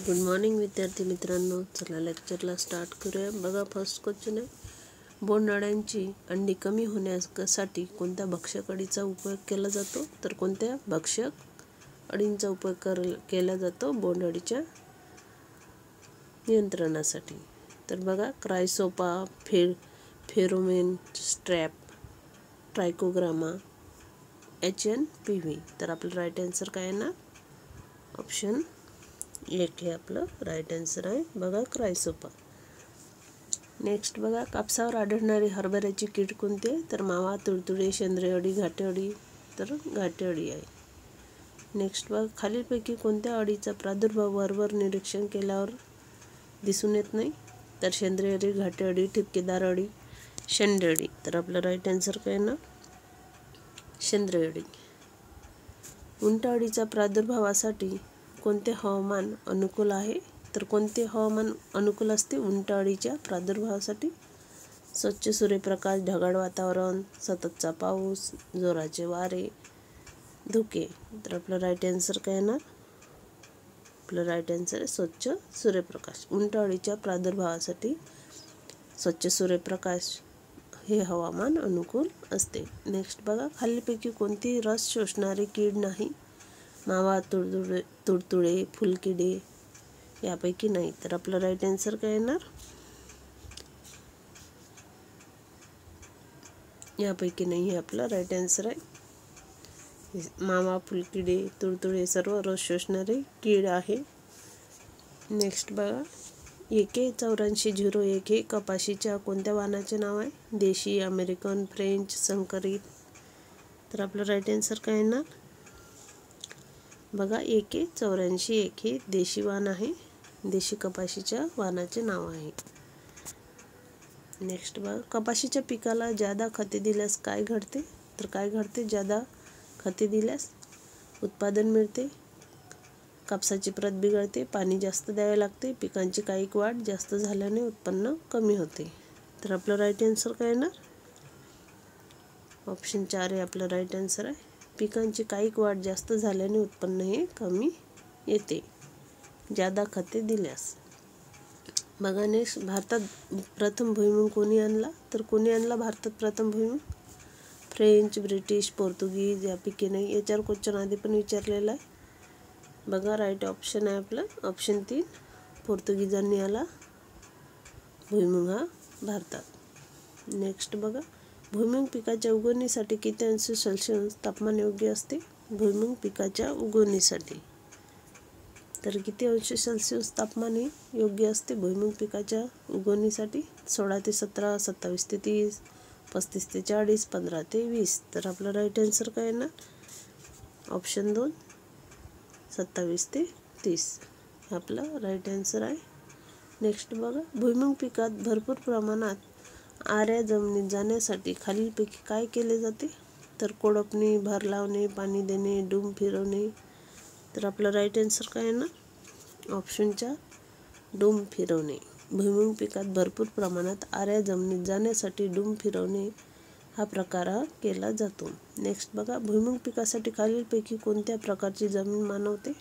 Good morning विद्यार्थी मित्रांनो, चला लेक्चरला स्टार्ट करूया। बघा, फर्स्ट क्वेश्चन आहे, बोंडअळ्यांची अंडी कमी होण्यासाठी कोणत्या भक्षक अळीचा उपयोग केला जातो? तर कोणत्या भक्षक अळींचा उपयोग केला जातो बोंडअळीच्या नियंत्रणासाठी? तर बघा, क्रायसोपा, फेरोमेन ट्रॅप, ट्रायकोग्रामा, HNPV। तर आपलं राईट आन्सर काय आहे ना? ऑप्शन 1 हे आपलं राईट आन्सर आहे। बघा, क्रायसोपा। नेक्स्ट बघा, कापसावर आढळणारी हरभऱ्याची कीड कोणती आहे? तर मावा, तुडतुडे, शेंद्रे अळी, घाटे अळी। तर घाटे अळी आहे। नेक्स्ट बघा, खालीलपैकी कोणत्या अळीचा प्रादुर्भाव वरवर निरीक्षण केल्यावर दिसून येत नाही? तर शेंद्रे अळी, घाटे अळी, ठिपकेदार अळी, शेंडे अळी। तर आपलं राईट आन्सर काय ना? शेंद्रे अळी। उंटअळीच्या प्रादुर्भावासाठी कोणते हवामान अनुकूल आहे? तर कोणते हवामान अनुकूल असते उंटअळीच्या प्रादुर्भावासाठी? स्वच्छ सूर्यप्रकाश, ढगाळ वातावरण, सततचा पाऊस, जोराचे वारे, धुके। तर आपलं राईट आन्सर काय येणार? आपलं राईट आन्सर आहे स्वच्छ सूर्यप्रकाश। उंटअळीच्या प्रादुर्भावासाठी स्वच्छ सूर्यप्रकाश हे हवामान अनुकूल असते। नेक्स्ट बघा, खालीलपैकी कोणती रस शोषणारी कीड नाही? मावा, तुडतुडे, फुलकिडे यापैकी नाही। तर आपलं राईट आन्सर काय येणार? यापैकी नाही हे आपलं राईट आन्सर आहे। मावा, फुलकिडे, तुडतुडे सर्व रस शोषणारे कीड आहे। नेक्स्ट बघा, AK8401 हे कपाशीच्या कोणत्या वाणाचे नाव आहे? देशी, अमेरिकन, फ्रेंच, संकरित। तर आपलं राईट आन्सर काय येणार? बघा, AK8401 हे देशी वाण आहे, देशी कपाशीच्या वाणाचे नाव आहे। नेक्स्ट बघा, कपाशीच्या पिकाला जादा खते दिल्यास काय घडते? तर काय घडते? जादा खते दिल्यास उत्पादन मिळते, कापसाची प्रत बिघडते, पाणी जास्त द्यावे लागते, पिकांची कायिक वाढ जास्त झाल्याने उत्पन्न कमी होते। तर आपलं राईट आन्सर काय येणार? ऑप्शन 4 हे आपलं राईट आन्सर आहे। पिकांची कायिक वाढ जास्त झाल्याने उत्पन्न हे कमी येते, जादा खते दिल्यास। बघा, नेक्स्ट, भारतात प्रथम भुईमूग कोणी आणला? तर कोणी आणला भारतात प्रथम भुईमूग? फ्रेंच, ब्रिटिश, पोर्तुगीज यापैकी नाही। याच्यावर क्वेश्चन आधी पण विचारलेला आहे। बघा, राईट ऑप्शन आहे आपलं ऑप्शन 3, पोर्तुगीजांनी आला भुईमूग हा भारतात। नेक्स्ट बघा, भुईमूग पिकाच्या उगवणीसाठी किती अंश सेल्सिअस तापमान योग्य असते? भुईमूग पिकाच्या उगवणीसाठी तर किती अंश सेल्सिअस तापमान हे योग्य असते भुईमूग पिकाच्या उगवणीसाठी? 16 ते 17, 27 ते 30, 35 ते 40, 15 ते 20। तर आपलं राईट आन्सर काय येणार? ऑप्शन 2, 27 ते 30 आपलं राईट आन्सर आहे। नेक्स्ट बघा, भुईमूग पिकात भरपूर प्रमाणात आऱ्या जमिनीत जाण्यासाठी खालीलपैकी काय केले जाते? तर कोळपणी, भर लावणे, पाणी देणे, डूम फिरवणे। तर आपलं राईट आन्सर काय आहे ना? ऑप्शन 4, डूम फिरवणे। भुईमूग पिकात भरपूर प्रमाणात आऱ्या जमिनीत जाण्यासाठी डूम फिरवणे हा प्रकार केला जातो। नेक्स्ट बघा, भुईमूग पिकासाठी खालीलपैकी कोणत्या प्रकारची जमीन मानवते?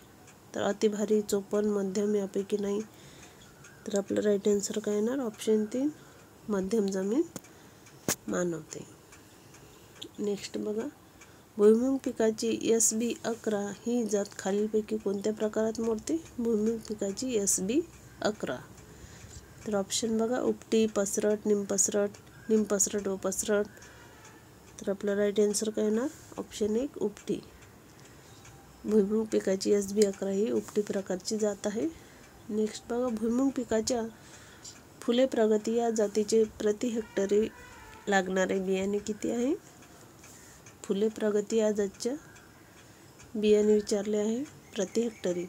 तर अतिभारी, चोपण, मध्यम यापैकी नाही। तर आपलं राईट आन्सर काय येणार? ऑप्शन 3, मध्यम जमीन मानवते। नेक्स्ट बघा, भुईमूग पिकाची SB11 ही जात खालीलपैकी कोणत्या प्रकारात मोडते? भुईमूग पिकाची SB11 तर ऑप्शन बघा, उपटी, पसरट, निमपसरट व पसरट। तर आपलं राईट आन्सर काय येणार? ऑप्शन 1, उपटी। भुईमूग पिकाची SB11 ही उपटी प्रकारची जात आहे। नेक्स्ट बघा, भुईमूग पिकाच्या फुले प्रगती या जातीचे प्रति हेक्टरी लागणारे बियाणे किती आहे? फुले प्रगती या जातच्या बियाणे विचारले आहे। प्रति हेक्टरी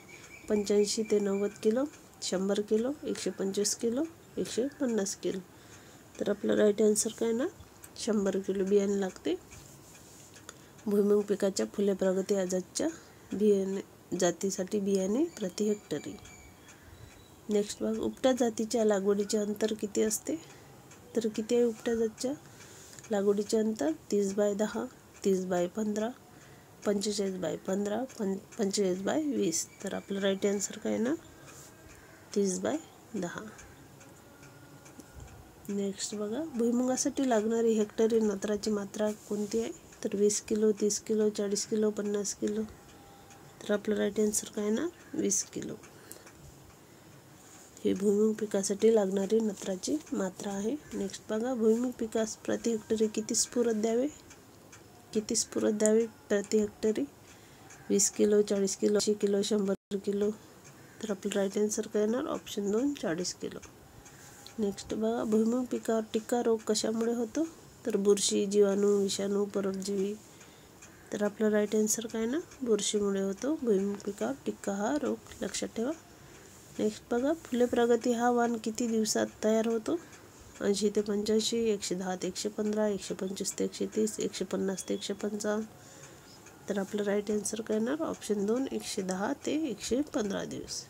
85 ते 90 किलो, 100 किलो, 125 किलो, 150 किलो। तर आपलं राईट आन्सर काय ना? 100 किलो बियाणे लागते भुईमूग पिकाच्या फुले प्रगती या जातच्या जातीसाठी बियाणे प्रति हेक्टरी। नेक्स्ट बघ, उपट्या जातीच्या लागवडीचे अंतर किती असते? तर किती आहे उपट्या जातीच्या लागवडीचे अंतर? 30/10, 30/15, 45/15, 45/20। तर आपलं राईट आन्सर काय ना? 30/10. नेक्स्ट बघा, भुईमुगासाठी लागणारी हेक्टरी नत्राची मात्रा कोणती आहे? तर 20 किलो, 30 किलो, 40 किलो, 50 किलो. तर आपलं राईट आन्सर काय ना 20 किलो. ही भुईमुग पिकासाठी लागणारी नत्राची मात्रा आहे. नेक्स्ट बघा, भुईमुग पिकास प्रति हेक्टरी किती स्फुरद द्यावे? प्रति हेक्टरी? 20 किलो, 40 किलो, 80 किलो, 100 किलो. तर आपलं राईट आन्सर काय येणार? Option 2 40 kilo. नेक्स्ट बघा, भुईमुग पिकावर टिक्का रोग कशामुळे होतो? तर बुरशी, जीवाणू, विषाणू, परोपजीवी. तर आपलं राईट आन्सर काय ना बुरशीमुळे होतो भुईमुग पिकावर टिक्का हा रोग, लक्षात ठेवा. नेक्स्ट बघा, फुले प्रगती हा वाण किती दिवसात तयार होतो? 80 ते 85, 110 ते 115, 125 ते 130, 150 ते 155. तर आपलं राईट आन्सर काय येणार? ऑप्शन 2 110 ते 115 दिवस.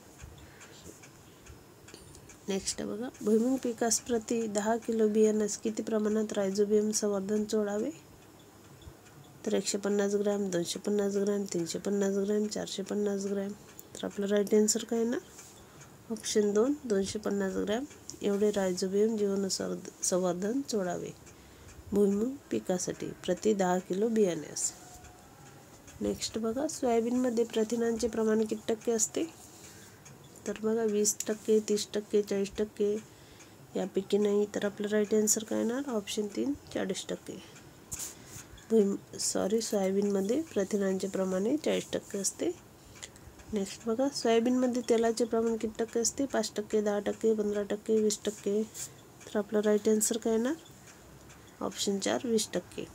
नेक्स्ट बघा, भुईमुग पिकास प्रति 10 किलो बियाण्यास किती प्रमाणात रायझोबियम संवर्धन जोडावे? तर 150 ग्रॅम, 250 ग्रॅम, 350 ग्रॅम, 450 ग्रॅम. तर आपलं राईट आन्सर काय येणार? ऑप्शन 2 250 ग्रॅम एवढे रायझोबियम जीवनसंवर्धन जोडावे भुईमुग पिकासाठी प्रति 10 किलो बियाण्यास. नेक्स्ट बघा, सोयाबीनमध्ये प्रथिनांचे प्रमाण किती टक्के असते? तर बघा 20%, 30%, 40%, यापैकी नाही. तर आपलं राईट आन्सर काय येणार? ऑप्शन 3 40%. सोयाबीनमध्ये प्रथिनांचे प्रमाण 40% असते. नेक्स्ट बघा, सोयाबीनमध्ये तेलाचे प्रमाण किती टक्के असते? 5%, 10%, 15%, 20%. तर आपलं राईट आन्सर काय येणार? ऑप्शन 4 20%.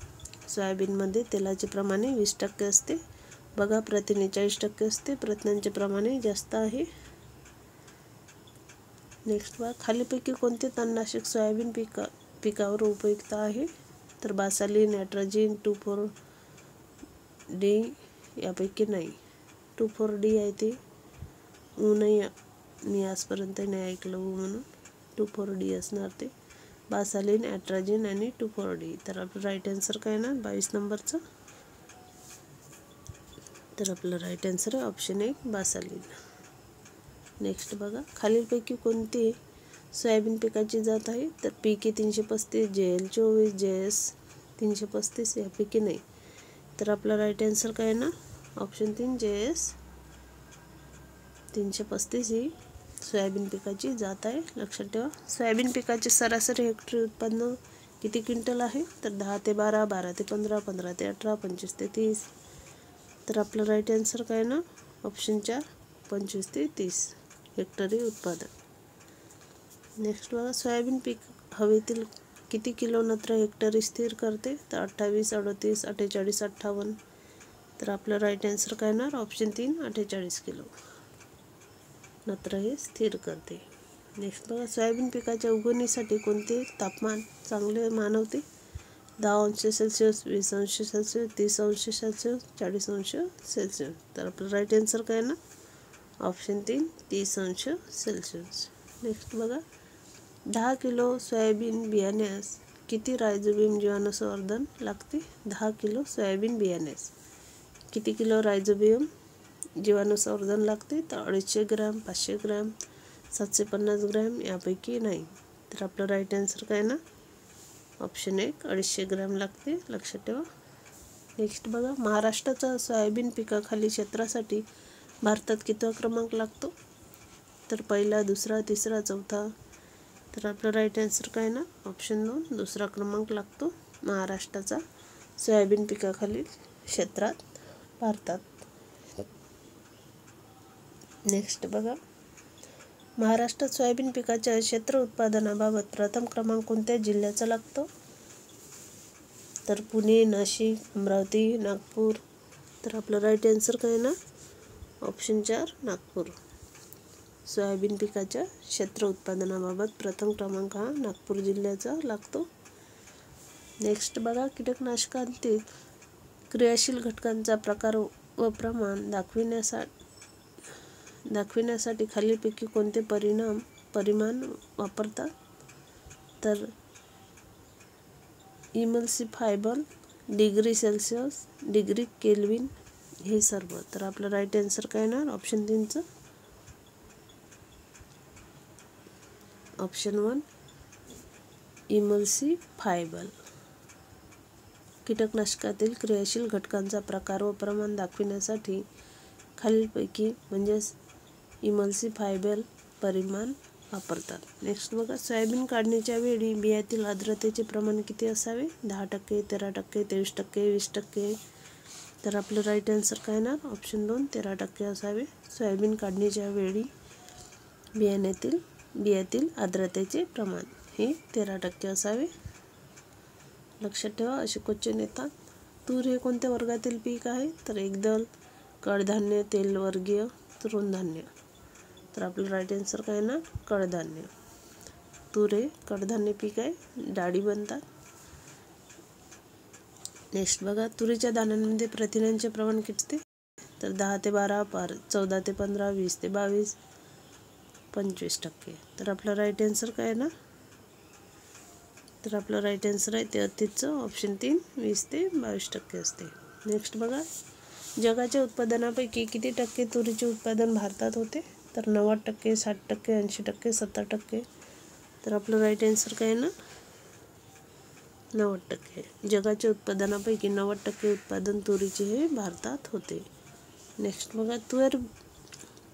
सोयाबीनमध्ये तेलाचे प्रमाण 20% असते. बघा, प्रथिने 40% असते. प्रथिनांचे प्रमाण जास्त आहे. नेक्स्ट बघा, खालीपैकी कोणते तणनाशक सोयाबीन पिकावर उपयुक्त आहे? तर बासाली, नायट्रोजिन, 2,4-D यापैकी नाही. 2,4-D आहे ते नाही, मी आजपर्यंत नाही ऐकलं म्हणून 2,4-D असणार ते. बासालीन, नायट्रोजिन आणि 2,4-D. तर आपलं राईट आन्सर काय ना 22 नंबरचं. तर आपलं राईट आन्सर आहे ऑप्शन 1 बासालीन. नेक्स्ट बघा, खालीलपैकी कोणती सोयाबीन पिकाची जात आहे? तर PK 335, JL24, JS 335 यापैकी नाही. तर आपला राईट आन्सर काय ना ऑप्शन 3 JS 335 ही सोयाबीन पिकाची जात आहे, लक्षात ठेवा. सोयाबीन पिकाचे सरासरी हेक्टरी उत्पन्न किती क्विंटल आहे? तर 10 ते 12, 12 ते 15, 15 ते 18, 25 ते 30. तर आपलं राईट आन्सर काय ना ऑप्शन 4 25 ते 30 हेक्टरी उत्पादन. नेक्स्ट बघा, सोयाबीन पीक हवेतील किती किलो नत्र हेक्टरी स्थिर करते? तर 28, 38, 48, 58. तर आपलं राईट आन्सर काय ना ऑप्शन 3 48 किलो नत्र हे स्थिर करते. नेक्स्ट बघा, सोयाबीन पिकाच्या उगवणीसाठी कोणते तापमान चांगले मानवते? 10 अंश सेल्सिअस, 20 अंश सेल्सिअस, 30 अंश सेल्सिअस, 40 अंश सेल्सिअस. तर आपलं राईट आन्सर काय ना ऑप्शन 3 30 अंश सेल्सिअस. नेक्स्ट बघा, 10 किलो सोयाबीन बियाण्यास किती रायझोबियम जीवाणुसंवर्धन लागते? 10 किलो सोयाबीन बियाण्यास किती किलो रायझोबियम जीवाणुसंवर्धन लागते? तर 250 ग्रॅम, 500 ग्रॅम, 750 ग्रॅम यापैकी नाही. तर आपलं राईट आन्सर काय ना ऑप्शन 1 250 ग्रॅम लागते, लक्षात ठेवा. नेक्स्ट बघा, महाराष्ट्राचा सोयाबीन पिकाखाली क्षेत्रासाठी भारतात कितवा क्रमांक लागतो? तर पहिला, दुसरा, तिसरा, चौथा. तर आपलं राईट आन्सर काय ना ऑप्शन 2 दुसरा क्रमांक लागतो महाराष्ट्राचा सोयाबीन पिकाखालील क्षेत्रात भारतात. नेक्स्ट बघा, महाराष्ट्रात सोयाबीन पिकाच्या क्षेत्र उत्पादनाबाबत प्रथम क्रमांक कोणत्या जिल्ह्याचा लागतो? तर पुणे, नाशिक, अमरावती, नागपूर. तर आपलं राईट आन्सर काय ना ऑप्शन 4 नागपूर. सोयाबीन पिकाच्या क्षेत्र उत्पादनाबाबत प्रथम क्रमांक हा नागपूर जिल्ह्याचा लागतो. नेक्स्ट बघा, कीटकनाशकांतील क्रियाशील घटकांचा प्रकार व प्रमाण दाखविण्यासाठी खालीलपैकी कोणते परिमाण वापरतात? तर इमल्सिफायबल, डिग्री सेल्सिअस, डिग्री केल्विन हे सर्व. तर आपलं राईट आन्सर काय येणार ऑप्शन 3चं ऑप्शन 1 इमल्सिफायबल. कीटकनाशकातील क्रियाशील घटकांचा प्रकार व प्रमाण दाखविण्यासाठी खालीलपैकी म्हणजेच इमल्सिफायबल परिमाण वापरतात. नेक्स्ट बघा, सोयाबीन काढणीच्या वेळी बियातील आर्द्रतेचे प्रमाण किती असावे? 10%, 13%, 23%, 20%. तर आपलं राईट आन्सर काय येणार? ऑप्शन 2 13% असावे. सोयाबीन काढणीच्या वेळी बियातील आर्द्रतेचे प्रमाण हे 13% असावे. लक्षात ठेवा, असे क्वेश्चन येतात. तूर हे कोणत्या वर्गातील पीक आहे? तर एकदल, कडधान्य, तेलवर्गीय, तृणधान्य. तर आपलं राईट आन्सर काय ना? कडधान्य. तूर हे कडधान्य पीक आहे, डाळी बनतात. नेक्स्ट बघा, तुरीच्या दाण्यांमध्ये प्रथिनांचे प्रमाण किती? तर 10 ते 12, 14 ते 15, 20 ते 22, 25%. तर आपलं राईट आन्सर काय ना? तर आपलं राईट आन्सर आहे 33चं ऑप्शन 3 20 ते 22% असते. नेक्स्ट बघा, जगाच्या उत्पादनापैकी किती टक्के तुरीचे उत्पादन भारतात होते? तर 90%, 60%, 80%, 70%. तर आपलं राईट आन्सर काय ना? 90%. जगाच्या उत्पादनापैकी 90% उत्पादन तुरीचे हे भारतात होते. नेक्स्ट बघा,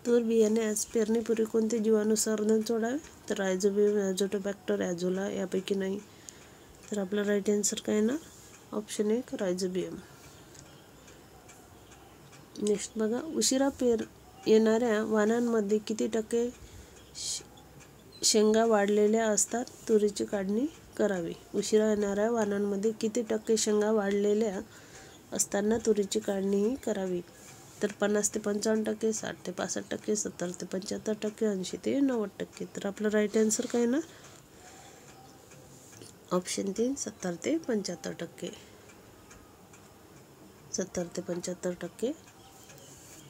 तूर बियाण्यास पेरणीपूर्वी कोणते जीवाणू संवर्धन सोडावे? तर रायझोबियम, ॲझोटोबॅक्टर, ॲझोला यापैकी नाही. तर आपलं राईट आन्सर काय ना? Option 1 rhizobium. नेक्स्ट बघा, उशिरा येणाऱ्या वाणांमध्ये किती टक्के शेंगा वाढलेल्या असतात? तुरीची काढणी करावी. उशिरा येणाऱ्या वाणांमध्ये किती टक्के शेंगा वाढलेल्या असताना तुरीची काढणी करावी? तर 50 ते 55%, 60 ते 65%, 70 ते 75%, 80 ते 90%. तर आपलं राईट आन्सर काय ना? ऑप्शन 3 70 ते 75%. 70 ते 75%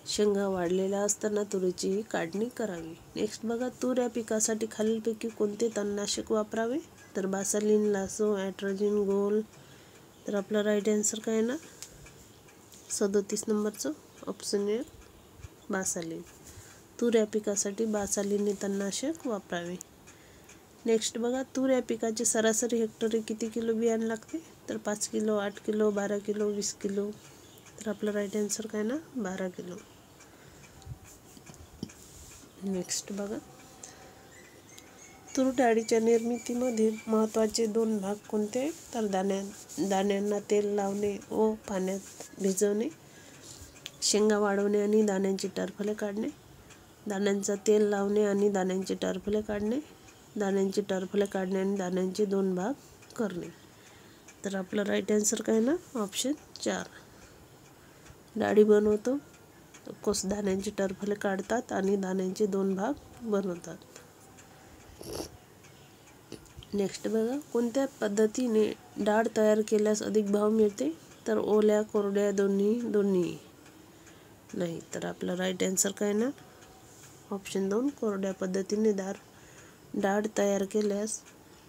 शेंगा वाढलेल्या असताना तुरीची काढणी करावी. नेक्स्ट बघा, तूर या पिकासाठी खालीलपैकी कोणते तणनाशक वापरावे? तर बासालिन, लासो, ॲट्राजिन, गोल. तर आपला राईट आन्सर काय ना? 37 नंबरचं ऑप्शन 1 बासालिन. तूर या पिकासाठी बासालिन हे तणनाशक वापरावे. नेक्स्ट बघा, तूर या पिकाचे सरासरी हेक्टरी किती किलो बियाणे लागते? तर 5 किलो, 8 किलो, 12 किलो, 20 किलो. तर आपलं राईट आन्सर काय ना? 12 किलो. नेक्स्ट बघा, तूर डाळीच्या निर्मितीमध्ये महत्त्वाचे 2 भाग कोणते? तर दाण्यांना तेल लावणे व पाण्यात भिजवणे, शेंगा वाळवणे आणि दाण्यांची टरफले काढणे, दाण्यांचा तेल लावणे आणि दाण्यांची टरफले काढणे, दाण्यांची टरफले काढणे आणि दाण्यांचे 2 भाग करणे. तर आपलं राईट आन्सर काय ना? ऑप्शन 4. डाळी बनवतो, दाण्यांची टरफले काढतात आणि दाण्यांचे 2 भाग बनवतात. नेक्स्ट बघा, कोणत्या पद्धतीने डाळ तयार केल्यास अधिक भाव मिळते? तर ओल्या, कोरड्या, दोन्ही नाही. तर आपलं राईट आन्सर काय ना? ऑप्शन 2 कोरड्या पद्धतीने डाळ तयार केल्यास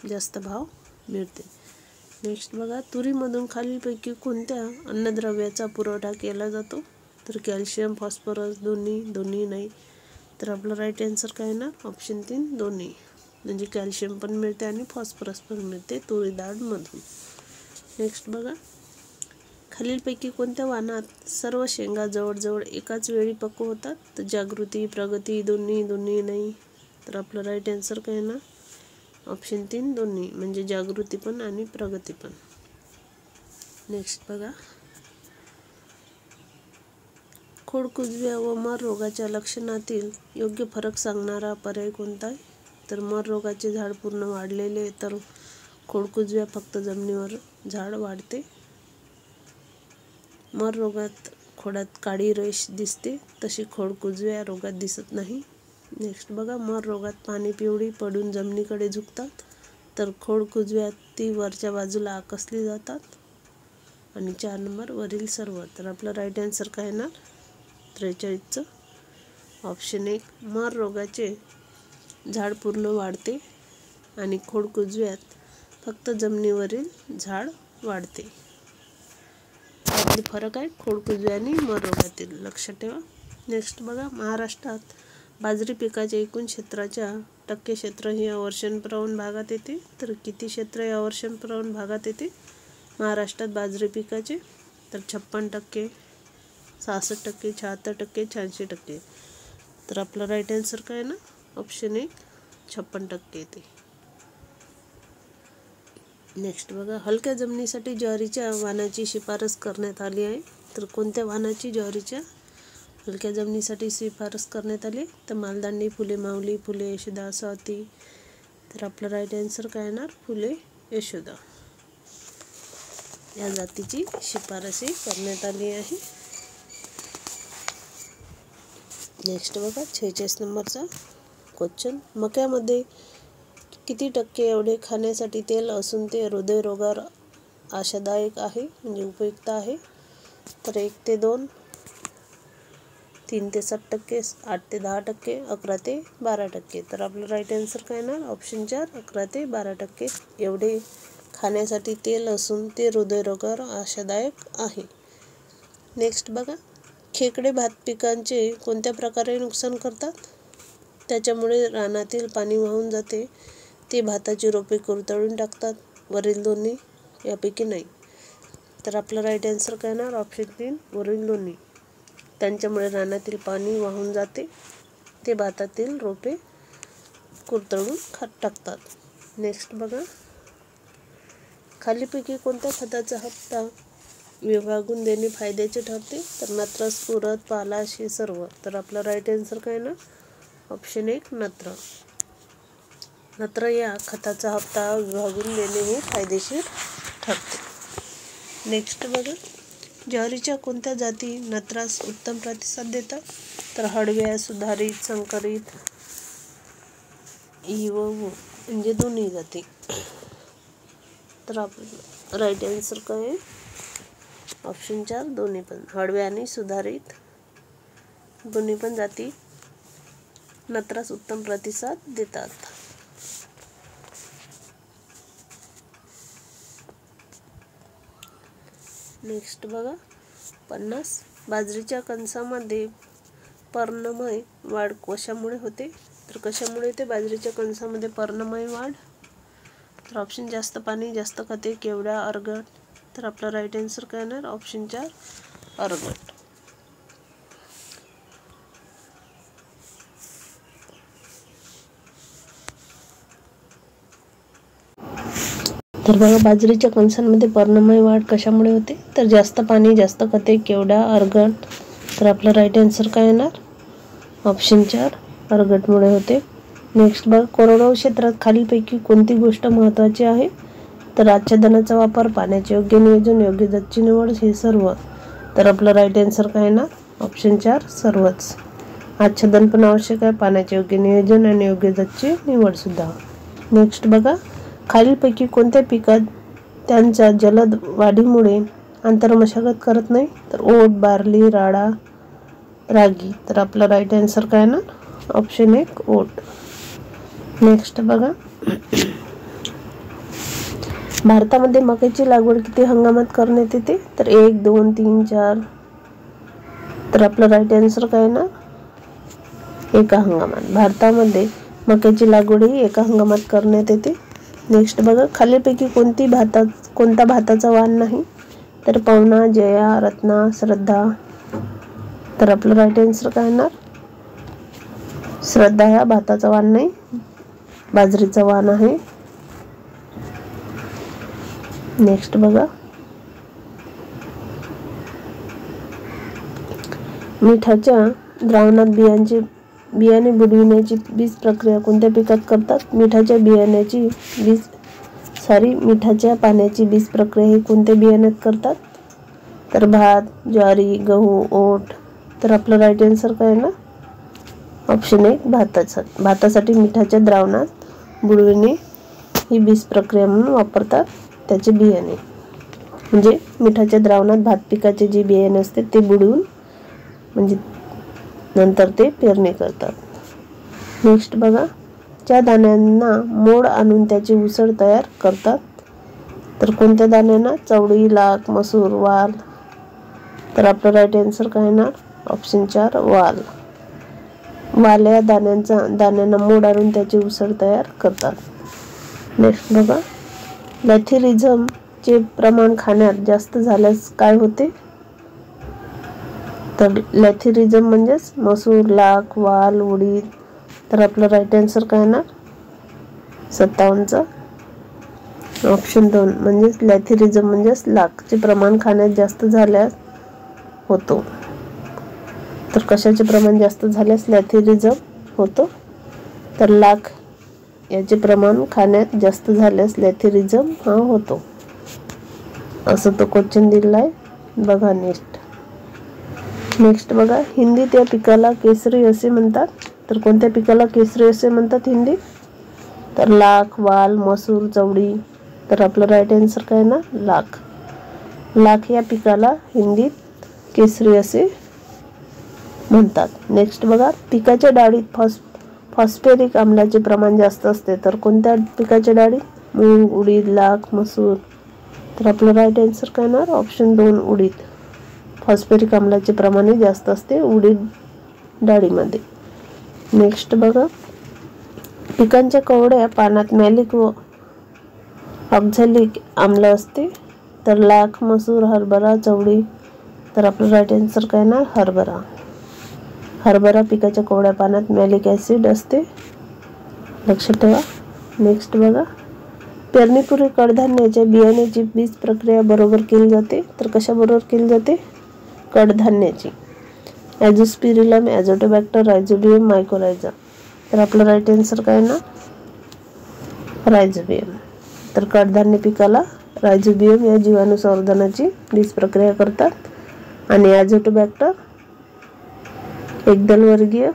जास्त भाव मिळते. नेक्स्ट बघा, तुरीमधून खालीलपैकी कोणत्या अन्नद्रव्याचा पुरवठा केला जातो? तर कॅल्शियम, फॉस्फरस, दोन्ही नाही. तर आपलं राईट आन्सर काय ना? ऑप्शन 3 दोन्ही. म्हणजे कॅल्शियम पण मिळते आणि फॉस्फरस पण मिळते तुरी डाळमधून. नेक्स्ट बघा, खालीलपैकी कोणत्या वाणात सर्व शेंगा जवळजवळ एकाच वेळी पक्व होतात? तर जागृती, प्रगती, दोन्ही नाही. तर आपलं राईट आन्सर काय ना? ऑप्शन 3 दोन्ही. म्हणजे जागृती पण आणि प्रगती पण. नेक्स्ट बघा, खोडकुजव्या व मर रोगाच्या लक्षणातील योग्य फरक सांगणारा पर्याय कोणता आहे? तर मर रोगाचे झाड पूर्ण वाढलेले, तर खोडकुजव्या फक्त जमिनीवर झाड वाढते. मर रोगात खोडात काळी रेष दिसते, तशी खोडकुजव्या रोगात दिसत नाही. नेक्स्ट बघा, मर रोगात पाने पिवळी पडून जमिनीकडे झुकतात, तर खोडकुजव्या ती वरच्या बाजूला आकसली जातात. आणि 4 नंबर वरील सर्व. तर आपलं राईट आन्सर काय येणार? 43चं ऑप्शन 1 मर रोगाचे झाड पूर्ण वाढते आणि खोडकुजव्यात फक्त जमिनीवरील झाड वाढते. यातले फरक आहे खोडकुजव्या आणि मर रोगातील. लक्षात ठेवा. नेक्स्ट बघा, महाराष्ट्रात बाजरी पिकाच्या एकूण क्षेत्राच्या टक्के क्षेत्र हे अवर्षण प्रवण भागात येते. तर किती क्षेत्र हे अवर्षण प्रवण भागात येते महाराष्ट्रात बाजरी पिकाचे? तर 56%, 66%, 76%, 86%. तर आपलं राईट आन्सर काय आहे ना, ऑप्शन 1 56% येते. नेक्स्ट बघा, हलक्या जमिनीसाठी ज्वारीच्या वाणाची शिफारस करण्यात आली आहे. तर कोणत्या वाणाची ज्वारीच्या हलक्या जमिनीसाठी शिफारस करण्यात आली? तर मालदांडी, फुले माऊली, फुले यशोदा, स्वाती. तर आपलं राईट आन्सर काय येणार? फुले यशोदा या जातीची शिफारसी करण्यात आली आहे. नेक्स्ट बघा, 46 नंबरचा क्वेश्चन, मक्यामध्ये किती टक्के एवढे खाण्यासाठी तेल असून ते हृदयरोगावर आशादायक आहे, म्हणजे उपयुक्त आहे? तर 1 ते 2, 3 ते 7%, 8 ते 10%, 11 ते 12%. तर आपलं राईट आन्सर काय येणार? ऑप्शन 4 11 ते 12% एवढे खाण्यासाठी तेल असून ते हृदयरोगावर आशादायक आहे. नेक्स्ट बघा, खेकडे भात पिकांचे कोणत्या प्रकारे नुकसान करतात? त्याच्यामुळे रानातील पाणी वाहून जाते, ते भाताची रोपे कुरतडून टाकतात, वरील दोन्ही यापैकी नाही. तर आपलं राईट आन्सर काय येणार? ऑप्शन 3 वरील दोन्ही. त्यांच्यामुळे रानातील पाणी वाहून जाते, ते भातातील रोपे कुरतडून टाकतात. नेक्स्ट बघा, खालीपैकी कोणत्या खताचा हप्ता विभागून देणे फायद्याचे ठरते? तर नत्र, स्फुरद, पालाश हे सर्व. तर आपलं राईट आन्सर काय ना, ऑप्शन 1 नत्र. नत्र या खताचा हप्ता विभागून देणे हे फायदेशीर ठरते. नेक्स्ट बघा, ज्वारीच्या कोणत्या जाती नत्रास उत्तम प्रतिसाद देतात? तर हळव्या, सुधारित, संकरित इ व उ म्हणजे दोन्ही जाती. तर आपलं राईट आन्सर काय आहे? ऑप्शन 4 दोन्ही पण. हळव्या आणि सुधारित दोन्ही पण जाती नत्रास उत्तम प्रतिसाद देतात. नेक्स्ट बघा, 50 बाजरीच्या कणसामध्ये पर्णमय वाढ कशामुळे होते? तर कशामुळे ते बाजरीच्या कणसामध्ये पर्णमय वाढ? तर ऑप्शन जास्त पाणी, जास्त खते, केवढा, अर्गट. तर आपला राईट आन्सर काय येणार? Option 4 ergot. तर बघा, बाजरीच्या कणसांमध्ये पर्णमय वाढ कशामुळे होते? तर जास्त पाणी, जास्त खते, केवढा, अर्गट. तर आपलं राईट आन्सर काय येणार? ऑप्शन 4 अर्गटमुळे होते. नेक्स्ट बघ, कोरडवाहू क्षेत्रात खालीलपैकी कोणती गोष्ट महत्त्वाची आहे? तर आच्छादनाचा वापर, पाण्याचे योग्य नियोजन, योग्य जातीची निवड हे सर्व. तर आपलं राईट आन्सर काय येणार? ऑप्शन 4 सर्वच. आच्छादन पण आवश्यक आहे, पाण्याचे योग्य नियोजन आणि योग्य जातीची निवड सुद्धा. नेक्स्ट बघा, खालीलपैकी कोणत्या पिकात त्यांच्या जलद वाढीमुळे आंतरमशागत करत नाही? तर ओट, बार्ली, राळा, रागी. तर आपलं राईट आन्सर काय ना? ऑप्शन 1 ओट. नेक्स्ट बघा, भारतामध्ये मक्याची लागवड किती हंगामात करण्यात येते? तर 1, 2, 3, 4. तर आपलं राईट आन्सर काय ना? एका हंगामात. भारतामध्ये मक्याची लागवड ही एका हंगामात करण्यात येते. नेक्स्ट बघा, खालीलपैकी कोणता भाताचा वाण नाही? तर पवना, जया, रत्ना, श्रद्धा. तर आपलं राईट आन्सर काय येणार? श्रद्धा हा भाताचा वाण नाही, बाजरीचा वाण आहे. नेक्स्ट बघा, मिठाच्या द्रावणात बियाणे बुडविण्याची बीज प्रक्रिया कोणत्या पिकात करतात? मिठाच्या पाण्याची बीज प्रक्रिया ही कोणत्या बियाण्यात करतात? तर भात, ज्वारी, गहू, ओट. तर आपलं राईट आन्सर काय ना? ऑप्शन 1 भातासाठी मिठाच्या द्रावणात बुडविणे ही बीज प्रक्रिया म्हणून वापरतात त्याचे बियाणे. म्हणजे मिठाच्या द्रावणात भात पिकाचे जे बियाणे असते ते बुडवून म्हणजे नंतर ते पेरणी करतात. नेक्स्ट बघा, ज्या दाण्यांना मोड आणून त्याची उसळ तयार करतात. तर कोणत्या दाण्यांना? चवळी, लाख, मसूर, वाल. तर आपलं राईट आन्सर काय येणार? ऑप्शन 4 वाल. वाल्या दाण्यांना मोड आणून त्याची उसळ तयार करतात. नेक्स्ट बघा, लॅथिरिझमचे प्रमाण खाण्यात जास्त झाल्यास काय होते? तर लॅथिरिझम म्हणजेच मसूर, लाख, वाल, उडीद. तर आपलं राईट आन्सर काय येणार? 57चा ऑप्शन 2 म्हणजेच लॅथिरिझम म्हणजेच लाखचे प्रमाण खाण्यात जास्त झाल्यास होतो. तर कशाचे प्रमाण जास्त झाल्यास लॅथिरिझम होतो? तर लाख याचे प्रमाण खाण्यात जास्त झाल्यास लॅथिरिझम हा होतो, असं तो क्वेश्चन दिला आहे. बघा नेक्स्ट बघा, हिंदीत या पिकाला केसरी असे म्हणतात. तर कोणत्या पिकाला केसरी असे म्हणतात हिंदीत? तर लाख, वाल, मसूर, चवळी. तर आपलं राईट आन्सर काय ना? लाख या पिकाला हिंदीत केसरी असे म्हणतात. नेक्स्ट बघा, पिकाच्या डाळीत फॉस्फेरिक आम्लाचे प्रमाण जास्त असते. तर कोणत्या पिकाच्या डाळीत? मूग, उडीद, लाख, मसूर. तर आपलं राईट आन्सर काय येणार? ऑप्शन 2 उडीद. फॉस्फेरिक आम्लाचे प्रमाण जास्त असते उडीद डाळीमध्ये. नेक्स्ट बघा, पिकांच्या कोवड्या पानात मॅलिक व ऑक्झॅलिक आम्ल असते. तर लाख, मसूर, हरभरा, चवळी. तर आपलं राईट आन्सर काय येणार? हरभरा पिकाच्या कोवड्या पानात मॅलिक ॲसिड असते, लक्षात ठेवा. नेक्स्ट बघा, पेरणीपूर्वी कडधान्याच्या बियाण्याची बीज प्रक्रिया बरोबर केली जाते. तर कशाबरोबर केली जाते? कडधान्याची. ॲझोस्पिरिलम, ॲझोटोबॅक्टर, रायझोबियम, मायकोरायझा. तर आपलं राईट आन्सर काय ना? रायझोबियम. तर कडधान्य पिकाला रायझोबियम या जीवाणू संवर्धनाची बीज प्रक्रिया करतात. आणि ॲझोटोबॅक्टर एकदलवर्गीय.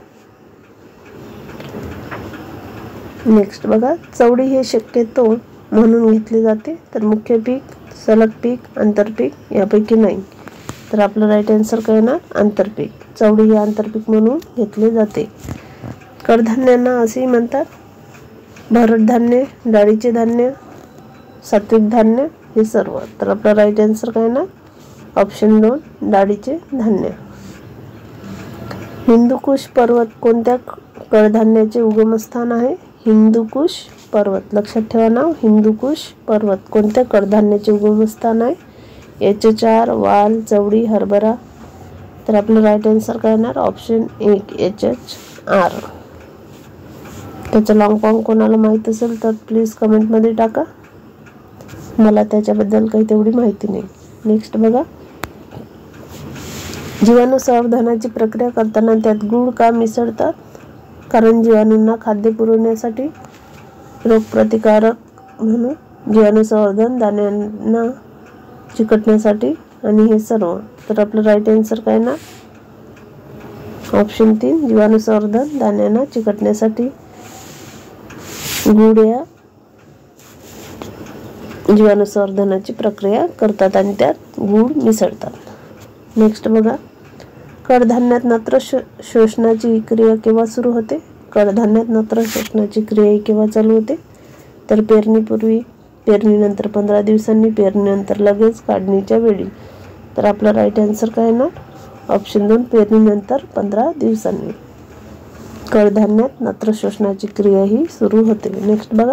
नेक्स्ट बघा, चवळी हे शक्यतो म्हणून घेतले जाते. तर मुख्य पीक, सलग पीक, आंतरपीक यापैकी नाही. तर आपलं राईट आन्सर काय ना? आंतरपीक. चवळी हे आंतरपीक म्हणून घेतले जाते. कडधान्यांना असेही म्हणतात भरड धान्य, डाळीचे धान्य, सात्विक धान्य हे सर्व. तर आपलं राईट आन्सर काय ना? ऑप्शन 2 डाळीचे धान्य. हिंदुकुश पर्वत कोणत्या कडधान्याचे उगमस्थान आहे? हिंदुकुश पर्वत, लक्षात ठेवा नाव. हिंदुकुश पर्वत कोणत्या कडधान्याचे उगमस्थान आहे? H4, वाल, चवळी, हरभरा. तर आपलं राईट आन्सर काय येणार? Option 1 HHR. त्याचं लॉंग फॉर्म कोणाला माहीत असेल तर प्लीज कमेंटमध्ये टाका, मला त्याच्याबद्दल काही तेवढी माहिती नाही. नेक्स्ट बघा, जीवाणू संवर्धनाची प्रक्रिया करताना त्यात गूळ का मिसळतात? कारण जीवाणूंना खाद्य पुरवण्यासाठी, रोगप्रतिकारक म्हणून, जीवाणू संवर्धन, दाण्यांना चिकटण्यासाठी आणि हे सर्व. तर आपलं राईट आन्सर काय ना? ऑप्शन 3 जीवाणू संवर्धन, दाण्यांना चिकटण्यासाठी गूळ या जीवाणू संवर्धनाची प्रक्रिया करतात आणि त्यात गूळ मिसळतात. नेक्स्ट बघा, कडधान्यात नत्र शोषणाची क्रिया केव्हा सुरू होते? कडधान्यात नत्र शोषणाची क्रिया केव्हा चालू होते? तर पेरणीपूर्वी, पेरणीनंतर 15 दिवसांनी, पेरणीनंतर लगेच, काढणीच्या वेळी. तर आपला राईट आन्सर काय ना? ऑप्शन 2 पेरणीनंतर 15 दिवसांनी कडधान्यात नत्र शोषणाची क्रिया ही सुरू होते. नेक्स्ट बघा,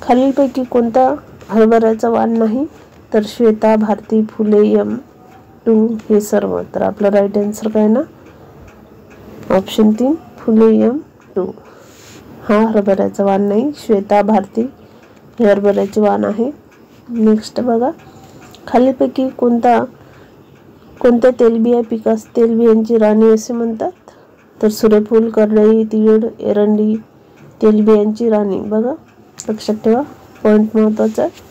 खालीलपैकी कोणता हरभऱ्याचा वाण नाही? तर श्वेता, भारती, फुले, M2 हे सर्व. तर आपलं राईट आन्सर काय ना? ऑप्शन 3 फुले, M2 हा हरभऱ्याचा वाण नाही. श्वेता, भारती हे हरभऱ्याचे वाण आहे. नेक्स्ट बघा, खालीलपैकी कोणत्या तेलबिया पिकास तेलबियांची राणी असे म्हणतात? तर सूर्यफूल, करडई, तीळ, एरंडी तेलबियांची राणी. बघा लक्षात ठेवा, पॉइंट महत्त्वाचा आहे.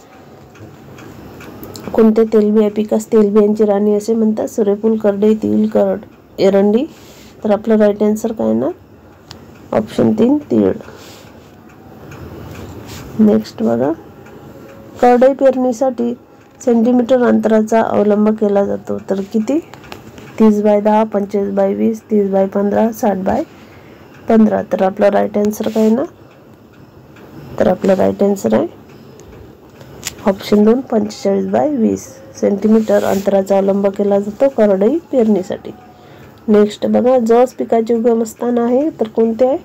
कोणत्या तेलबिया पिकास तेलबियांची राणी असे म्हणतात? सूर्यफूल, करडई, तीळ, एरंडी. तर आपलं राईट आन्सर काय ना? ऑप्शन 3 तीळ. नेक्स्ट बघा, करडई पेरणीसाठी सेंटीमीटर अंतराचा अवलंब केला जातो. तर किती? 30/10, 25/20, 30/15, 60/15. तर आपला राईट आन्सर काय ना? तर आपला राईट आन्सर आहे ऑप्शन 2 45/20 सेंटीमीटर अंतराचा अवलंब केला जातो करडई पेरणीसाठी. नेक्स्ट बघा, जवस पिकाचे उगमस्थान आहे तर कोणते आहे?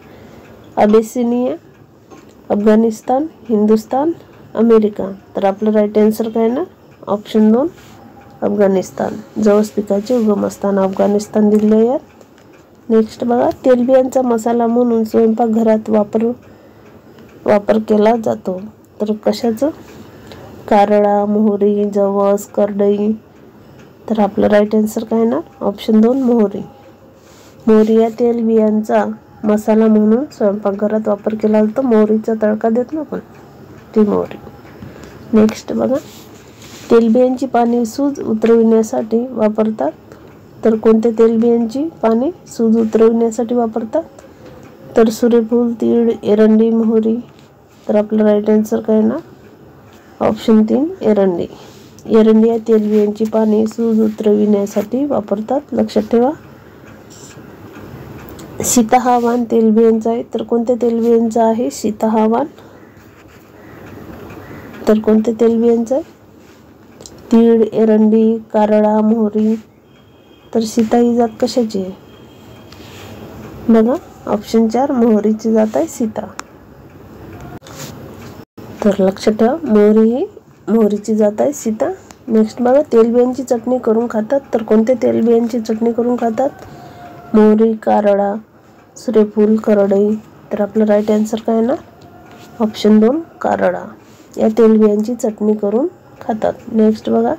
Abyssinia, Afghanistan, Hindustan, America. तर आपलं राईट आन्सर काय ना? ऑप्शन 2 अफगाणिस्तान. जवस पिकाचे उगमस्थान अफगाणिस्तान दिले आहे यात. नेक्स्ट बघा, तेलबियांचा मसाला म्हणून स्वयंपाकघरात वापर केला जातो तर कशाचं? कारळा, मोहरी, जवस, करडई. तर आपलं राईट आन्सर काय ना? ऑप्शन 2 मोहरी. मोहरी या तेलबियांचा मसाला म्हणून स्वयंपाकघरात वापर केला जातो. मोहरीचा तडका देत ना आपण, ती मोहरी. नेक्स्ट बघा, तेलबियांची पाने सूज उतरविण्यासाठी वापरतात तर कोणते तेलबियांची पाने सूज उतरविण्यासाठी वापरतात? तर सूर्यफूल, तीळ, एरंडी, मोहरी. तर आपलं राईट आन्सर काय ना? ऑप्शन 3 एरंडी. एरंडी या तेलबियांची पाने सूज उतरविण्यासाठी वापरतात. लक्षात ठेवा. सीता हा वाण तेलबियांचा आहे तर कोणत्या तेलबियांचा आहे? सीता हा वाण. तर कोणत्या तेलबियांचा आहे? तीळ, एरंडी, कारळा, मोहरी. तर सीता ही जात कशाची आहे? बघा, ऑप्शन 4 मोहरीची जात आहे सीता. तर लक्षात ठेवा, मोहरी ही मोहरीची जात आहे सीता. नेक्स्ट बघा, तेलबियांची चटणी करून खातात तर कोणत्या तेलबियांची चटणी करून खातात? मोहरी, कारळा, सूर्यफूल, करडई. तर आपलं राईट आन्सर काय ना? ऑप्शन 2 कारळा. या तेलबियांची चटणी करून खातात. नेक्स्ट बघा,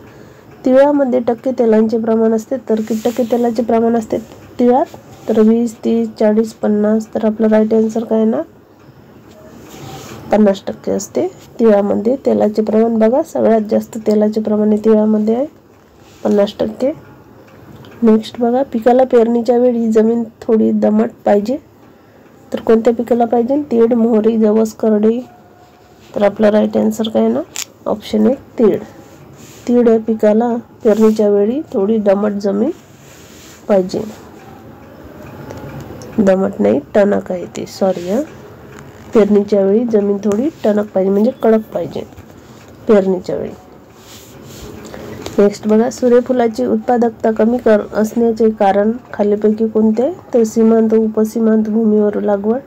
तिळामध्ये टक्के तेलांचे प्रमाण असते तर किती टक्के तेलाचे प्रमाण असते तिळात? तर 20, 30, 40, 50. तर आपलं राईट आन्सर काय ना? 50% असते तिळामध्ये तेलाचे प्रमाण. बघा, सगळ्यात जास्त तेलाचे प्रमाण तिळामध्ये आहे, 50%. नेक्स्ट बघा, पिकाला पेरणीच्या वेळी जमीन थोडी दमट पाहिजे तर कोणत्या पिकाला पाहिजे? तीळ, मोहरी, जवस, करडई. तर आपला राईट आन्सर काय ना? ऑप्शन 1 तीळ. तीळ या पिकाला पेरणीच्या वेळी थोडी दमट जमीन पाहिजे. दमट नाही, टणक आहे ती, सॉरी हा. पेरणीच्या वेळी जमीन थोडी टणक पाहिजे म्हणजे कडक पाहिजे पेरणीच्या वेळी. नेक्स्ट बघा, सूर्यफुलाची उत्पादकता कमी असण्याचे कारण खालीलपैकी कोणते? तर सीमांत, उपसीमांत भूमीवर लागवड,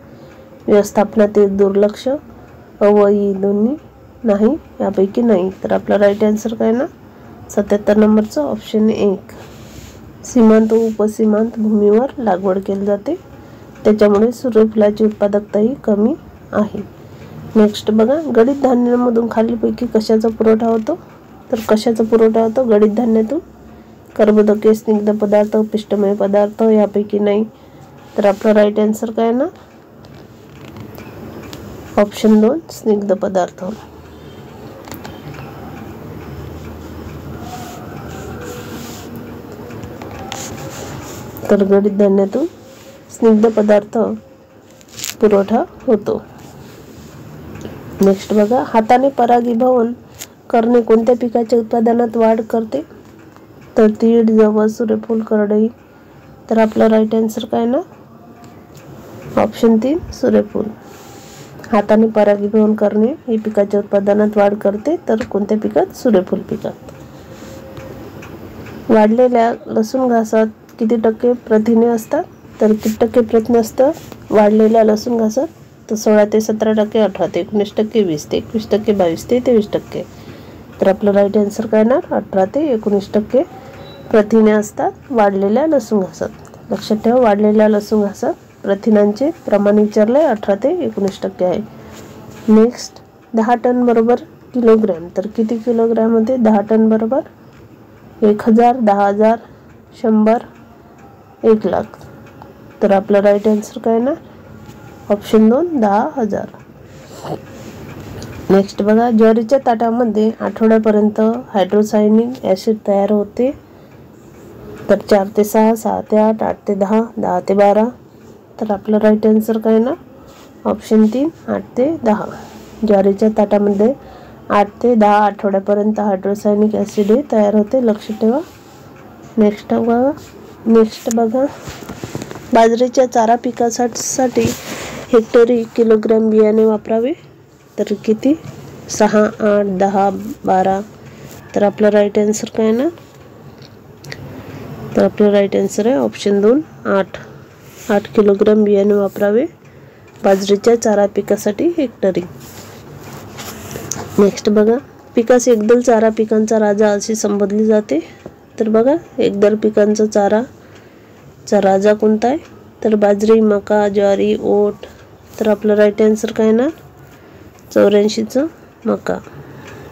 व्यवस्थापनातील दुर्लक्ष, अवयी दोन्ही, नाही यापैकी नाही. तर आपला राईट आन्सर काय ना? 77 नंबरचं ऑप्शन 1. सीमांत व उपसीमांत भूमीवर लागवड केली जाते त्याच्यामुळे सूर्यफुलाची उत्पादकता ही कमी आहे. नेक्स्ट बघा, गडीत धान्यांमधून खालीलपैकी कशाचा पुरवठा होतो? तर कशाचा पुरवठा होतो गडीत धान्यातून? कर्बोदके, स्निग्ध पदार्थ, पिष्टमय पदार्थ, यापैकी नाही. तर आपला राईट आन्सर काय ना? ऑप्शन 2 स्निग्ध पदार्थ. तर गडीत धान्यातून स्निग्ध पदार्थ पुरवठा होतो. नेक्स्ट बघा, हाताने परागीभवन करणे कोणत्या पिकाच्या उत्पादनात वाढ करते? तर तीळ, जवस, सूर्यफूल, करडई. तर आपला राईट आन्सर काय ना? ऑप्शन 3 सूर्यफूल. हाताने परागीभवन करणे हे पिकाच्या उत्पादनात वाढ करते तर कोणत्या पिकात? सूर्यफूल पिकात. वाढलेल्या लसूण घासात किती टक्के प्रथिने असतात? तर किती टक्के प्रथिने असतात वाढलेल्या लसूण घासात? तर 16 ते 17%, 18 ते 19%, 20 ते 21%, 22 ते 23%. तर आपलं राईट आन्सर काय ना? 18 ते 19% प्रथिने असतात वाढलेल्या लसूण घासात. लक्षात ठेवा, वाढलेल्या लसूण घासात प्रथिनांचे प्रमाण विचारले 18 ते 19% आहे. नेक्स्ट, 10 टन बरोबर किलोग्रॅम. तर किती किलोग्रॅम होते 10 टन बरोबर? 1000, 10,000, 100, 1,00,000. तर आपलं राईट आन्सर काय ना? ऑप्शन 2 10,000. नेक्स्ट बघा, ज्वारीच्या ताटामध्ये आठवड्यापर्यंत हायड्रोसायनिक ॲसिड तयार होते तर 4 ते 6, 6 ते 8, 8 ते 10, 10 ते 12. तर आपलं राईट आन्सर काय ना? ऑप्शन 3 8 ते 10. ज्वारीच्या ताटामध्ये 8 ते 10 आठवड्यापर्यंत हायड्रोसायनिक ॲसिड हे तयार होते. लक्ष ठेवा. नेक्स्ट बघा, बाजरीच्या चारा पिकासाठी हेक्टरी किलोग्रॅम बियाणे वापरावे तर किती? 6, 8, 10, 12. तर आपलं राईट आन्सर काय ना? तर आपलं राईट आन्सर आहे ऑप्शन 2 8 किलोग्राम बियाणे वापरावे बाजरीच्या चारा पिकासाठी हेक्टरी। नेक्स्ट बघा, पिकास एकदल चारा पिकांचा राजा असे संबोधले जाते। तर बघा, एकदल पिकांचा चाराचा राजा कोणता आहे? तर बाजरी, मका, ज्वारी, ओट। तर आपलं राईट आन्सर काय येणार? 84चं मका।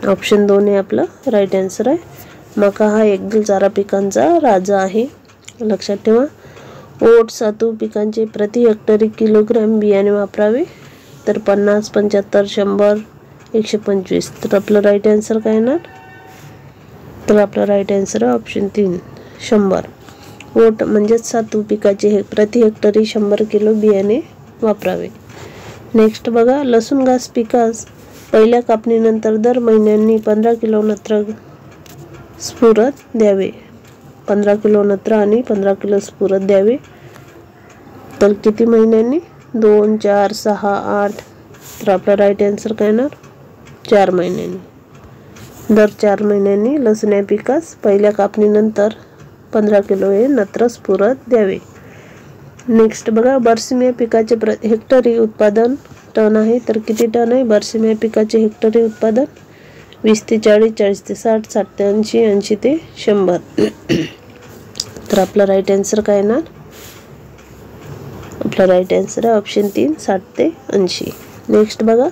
ऑप्शन 2 हे आपलं राईट आन्सर आहे। मका हा एकदल चारा पिकांचा राजा आहे, लक्षात ठेवा। ओट, सातू पिकांचे प्रति हेक्टरी किलोग्राम बियाणे वापरावे तर 50, 75, 100, 125। तर आपलं राईट आन्सर काय येणार? तर आपलं राईट आन्सर आहे ऑप्शन 3 100। ओट म्हणजेच सातू पिकाचे प्रति हेक्टरी 100 किलो बियाणे वापरावे। नेक्स्ट बघा, लसूण घास पिकास पहिल्या कापणीनंतर दर महिन्यांनी 15 किलो नत्र स्फुरद द्यावे। 15 किलो नत्र आणि 15 किलो स्फुरद द्यावे तर किती महिन्यांनी? 2, 4, 6, 8। तर आपला राईट आन्सर काय येणार? 4 महिन्यांनी। दर 4 महिन्यांनी लसूण या पिकास पहिल्या कापणीनंतर 15 किलो हे नत्र स्फुरद द्यावे। नेक्स्ट बघा, बरसिम या पिकाचे हेक्टरी उत्पादन टन आहे तर किती टन आहे? बरसिम या पिकाचे हेक्टरी उत्पादन 20 ते 40, 40 ते 60, 60 ते 80, 80 ते 100। तर आपला राईट आन्सर काय येणार? आपला राईट आन्सर आहे ऑप्शन 3 60 ते 80। नेक्स्ट बघा,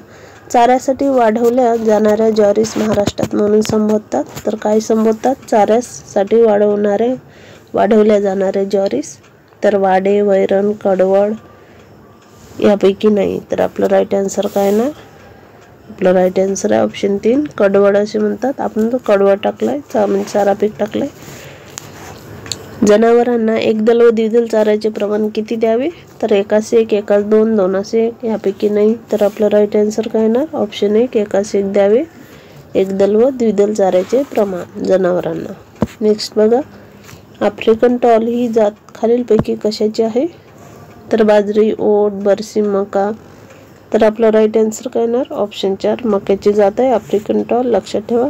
चाऱ्यासाठी वाढवल्या जाणाऱ्या ज्वारीस महाराष्ट्रात म्हणून संबोधतात तर काय संबोधतात? चाऱ्यासाठी वाढवल्या जाणाऱ्या ज्वारीस तर वाडे, वैरण, कडवळ यापैकी नाही। तर आपलं राईट आन्सर काय येणार? आपलं राईट आन्सर आहे ऑप्शन 3 कडवळ असे म्हणतात। आपण तो कडवळ टाकलाय, म्हणजे चारा पीक टाकलाय। जनावरांना एकदल व द्विदल चाऱ्याचे प्रमाण किती द्यावे? तर 1:1, 1:2, 2:1 यापैकी नाही। तर आपलं राईट आन्सर काय येणार? ऑप्शन 1 1:1 द्यावे एकदल व द्विदल चाऱ्याचे प्रमाण जनावरांना। नेक्स्ट बघा, आफ्रिकन टॉल ही जात खालीलपैकी कशाची आहे? तर बाजरी, ओट, बरसिम, मका। तर आपलं राईट आन्सर काय येणार? ऑप्शन 4 मक्याची जात आहे आफ्रिकन टॉल, लक्षात ठेवा।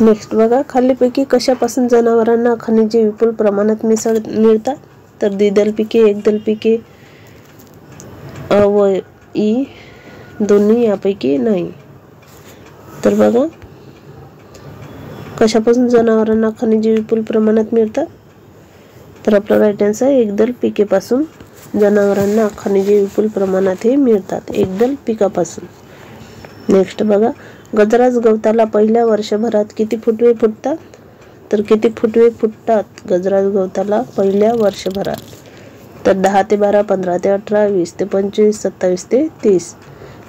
नेक्स्ट बघा, खालीलपैकी कशापासून जनावरांना खनिजे विपुल प्रमाणात मिळतात? तर द्विदल पिके, एकदल पिके, अ व ई दोन्ही यापैकी नाही। तर बघा, कशापासून जनावरांना खनिजे विपुल प्रमाणात मिळतात? तर आपला राईट आन्सर आहे एकदल पिकेपासून जनावरांना खनिजे विपुल प्रमाणात हे मिळतात, एकदल पिकापासून। नेक्स्ट बघा, गजराज गवताला पहिल्या वर्षभरात किती फुटवे फुटतात? तर किती फुटवे फुटतात गजराज गवताला पहिल्या वर्षभरात? तर 10 ते 12, 15 ते 18, 20 ते 25, 27 ते 30।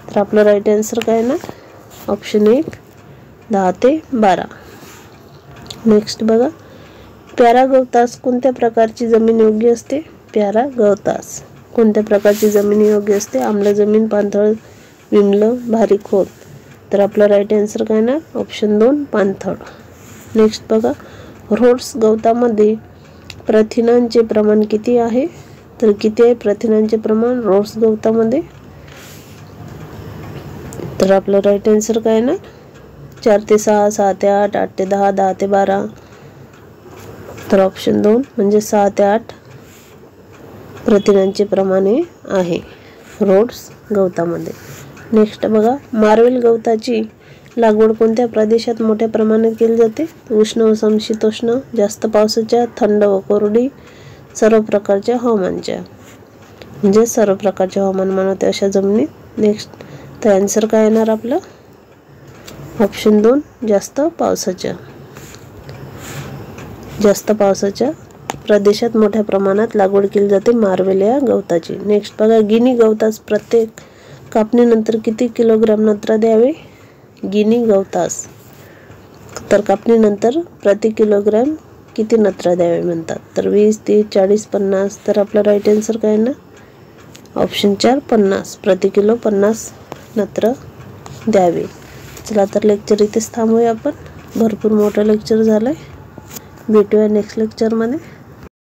तर आपलं राईट आन्सर काय ना? ऑप्शन 1 10 ते 12। नेक्स्ट बघा, प्यारा गवतास कोणत्या प्रकारची जमीन योग्य असते? प्यारा गवतास कोणत्या प्रकारची जमीन योग्य असते? आम्ल जमीन, पाणथळ, विमल, भारी खोल। तर आपला राईट आन्सर काय ना? ऑप्शन 2 पाणथळ। नेक्स्ट बघा, रोड्स गवतामध्ये प्रथिनांचे प्रमाण किती आहे? तर किती आहे प्रथिनांचे प्रमाण रोड्स गवतामध्ये? तर आपलं राईट आन्सर काय ना? 4 ते 6, 6 ते 8, 8 ते 10, 10 ते 12। तर ऑप्शन 2 म्हणजे 6 ते 8 प्रथिनांचे प्रमाण आहे रोड्स गवतामध्ये। नेक्स्ट बघा, मार्वेल गवताची लागवड कोणत्या प्रदेशात मोठ्या प्रमाणात केली जाते? उष्ण व समशीतोष्ण, जास्त पावसाच्या, थंड व कोरडी, सर्व प्रकारच्या हवामानाच्या, म्हणजे सर्व प्रकारच्या हवामान मानवते अशा जमिनीत। नेक्स्ट तर आन्सर काय येणार आपलं? ऑप्शन 2 जास्त पावसाच्या प्रदेशात मोठ्या प्रमाणात लागवड केली जाते मार्वेल या गवताची। नेक्स्ट बघा, गिनी गवतास प्रत्येक कापणीनंतर किती किलोग्राम नत्र द्यावे? गिनी गवतास तर कापणीनंतर प्रति किलोग्राम किती नत्र द्यावे म्हणतात? तर 20, 30, 40, 50। तर आपला राईट आन्सर काय ना? ऑप्शन 4 50, प्रति किलो 50 नत्र द्यावे। चला तर लेक्चर इथेच थांबूया आपण, भरपूर मोठं लेक्चर झालंय। भेटूया नेक्स्ट लेक्चरमध्ये।